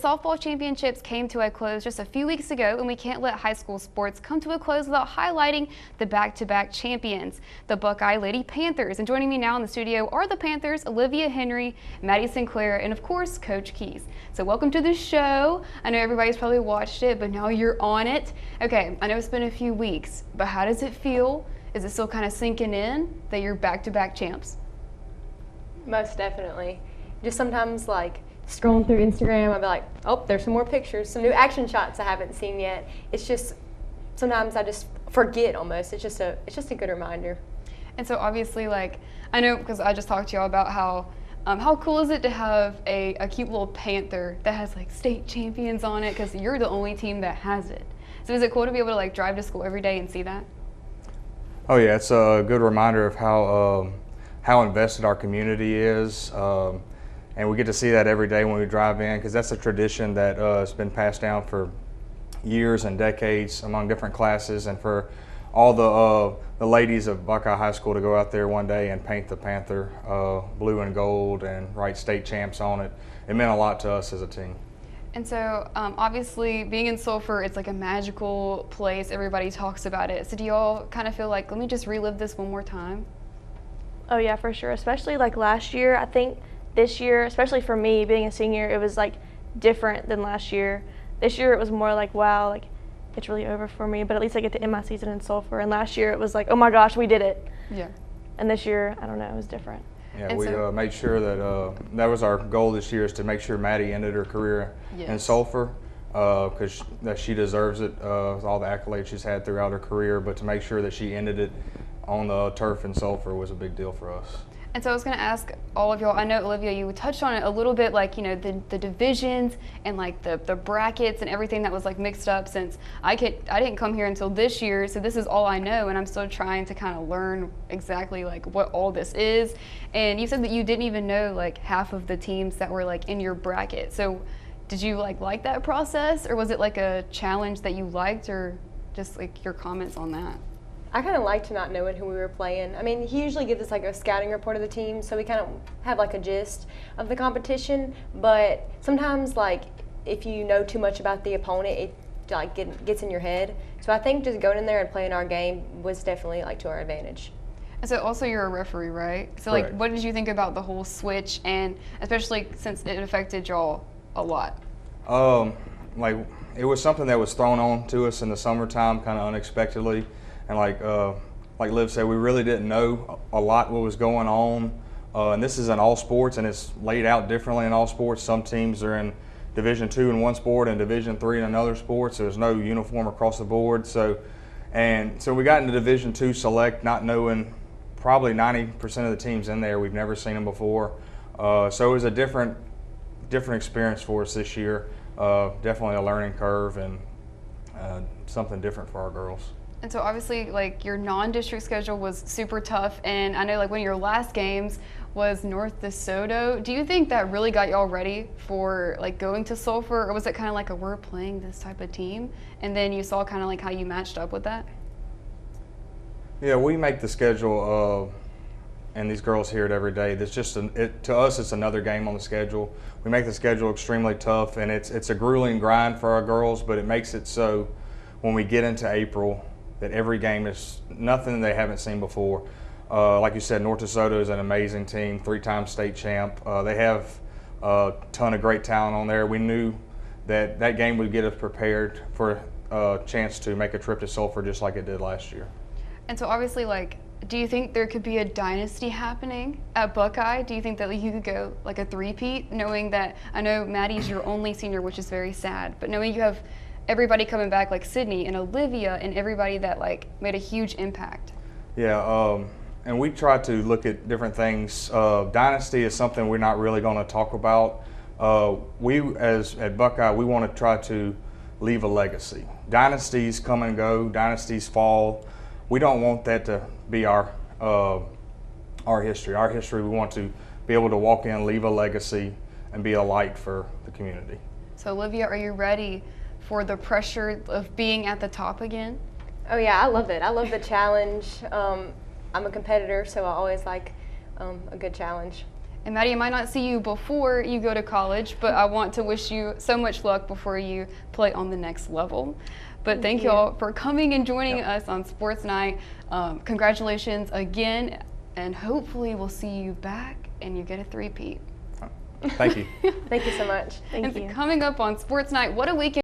softball championships came to a close just a few weeks ago, and we can't let high school sports come to a close without highlighting the back-to-back champions, the Buckeye Lady Panthers. And joining me now in the studio are the Panthers, Olivia Henry, Maddie Sinclair, and of course, Coach Keys. So welcome to the show. I know everybody's probably watched it, but now you're on it. Okay, I know it's been a few weeks, but how does it feel? Is it still kind of sinking in that you're back-to-back champs? Most definitely. Just sometimes, like, scrolling through Instagram, I'll be like, oh, there's some more pictures, some new action shots I haven't seen yet. It's just, sometimes I just forget almost. It's just a good reminder. And so obviously, like, I know because I just talked to y'all about how cool is it to have a cute little panther that has like state champions on it, because you're the only team that has it. So is it cool to be able to like drive to school every day and see that? Oh yeah, it's a good reminder of how invested our community is. And we get to see that every day when we drive in, because that's a tradition that has been passed down for years and decades among different classes, and for all the ladies of Buckeye High School to go out there one day and paint the Panther blue and gold and write state champs on it. It meant a lot to us as a team. And so obviously being in Sulphur, it's like a magical place. Everybody talks about it. So do y'all kind of feel like, let me just relive this one more time? Oh yeah, for sure. Especially like last year, I think this year, especially for me being a senior, it was like different than last year. This year it was more like, wow, like it's really over for me, but at least I get to end my season in Sulphur. And last year it was like, oh my gosh, we did it. Yeah. And this year, I don't know, it was different. Yeah, we made sure that that was our goal this year, is to make sure Maddie ended her career in Sulphur, because she deserves it with all the accolades she's had throughout her career. But to make sure that she ended it on the turf in Sulphur was a big deal for us. And so I was going to ask all of y'all, I know, Olivia, you touched on it a little bit, like, you know, the divisions and like the brackets and everything that was like mixed up, since I didn't come here until this year, so this is all I know, and I'm still trying to kind of learn exactly like what all this is. And you said that you didn't even know like half of the teams that were like in your bracket. So did you like that process, or was it like a challenge that you liked, or just like your comments on that? I kind of liked not knowing who we were playing. I mean, he usually gives us like a scouting report of the team, so we kind of have like a gist of the competition. But sometimes, like, if you know too much about the opponent, it like gets in your head. So I think just going in there and playing our game was definitely like to our advantage. And so also you're a referee, right? So like, what did you think about the whole switch, and especially since it affected y'all a lot? Like, it was something that was thrown on to us in the summertime, kind of unexpectedly. And like Liv said, we really didn't know a lot what was going on. And this is in all sports, and it's laid out differently in all sports. Some teams are in Division II in one sport and Division III in another sport, so there's no uniform across the board. So we got into Division II Select not knowing probably 90% of the teams in there. We've never seen them before. So it was a different experience for us this year. Definitely a learning curve, and something different for our girls. And so obviously, like, your non-district schedule was super tough, and I know like one of your last games was North DeSoto. Do you think that really got y'all ready for like going to Sulphur, or was it kind of like we're playing this type of team, and then you saw kind of like how you matched up with that? Yeah, we make the schedule, and these girls hear it every day. That's just to us, it's another game on the schedule. We make the schedule extremely tough, and it's a grueling grind for our girls, but it makes it so when we get into April, that every game is nothing they haven't seen before. Like you said, North DeSoto is an amazing team, 3-time state champ. They have a ton of great talent on there. We knew that that game would get us prepared for a chance to make a trip to Sulphur just like it did last year. And so obviously, like, do you think there could be a dynasty happening at Buckeye? Do you think that you could go like a three-peat, knowing that, I know Maddie's your only senior, which is very sad, but knowing you have everybody coming back like Sydney and Olivia and everybody that like made a huge impact? Yeah, and we try to look at different things. Dynasty is something we're not really going to talk about. At Buckeye, we want to try to leave a legacy. Dynasties come and go, dynasties fall. We don't want that to be our history. Our history, we want to be able to walk in, leave a legacy, and be a light for the community. So Olivia, are you ready for the pressure of being at the top again? Oh yeah, I love it. I love the challenge. I'm a competitor, so I always like a good challenge. And Maddie, I might not see you before you go to college, but I want to wish you so much luck before you play on the next level. But thank you all for coming and joining us on Sports Night. Congratulations again, and hopefully we'll see you back and you get a three-peat. Thank you. Thank you so much. Thank you. Coming up on Sports Night, what a weekend.